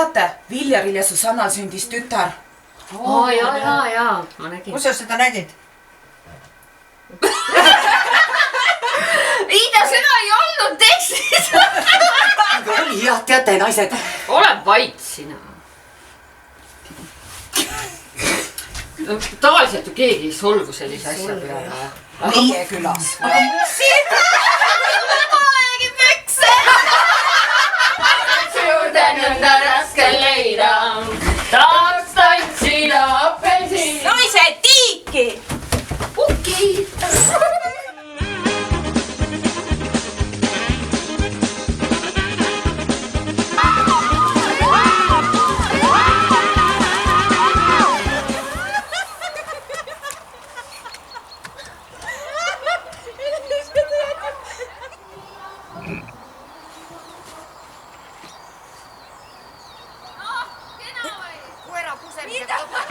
teate, Viljaril ja Susannal sündis tütar. Jaa, ma nägin. Kus sa seda nägid? Iida, seda ei olnud tekstis. Oli jah, teate naised. Ole vait sina. Tavaliselt ju keegi ei solvu sellise asja peale. Meie külas. Nõnda raske leida, tahaks tantsida apelsiin. Naised, tiiki! Pukki! Koera pusemisega.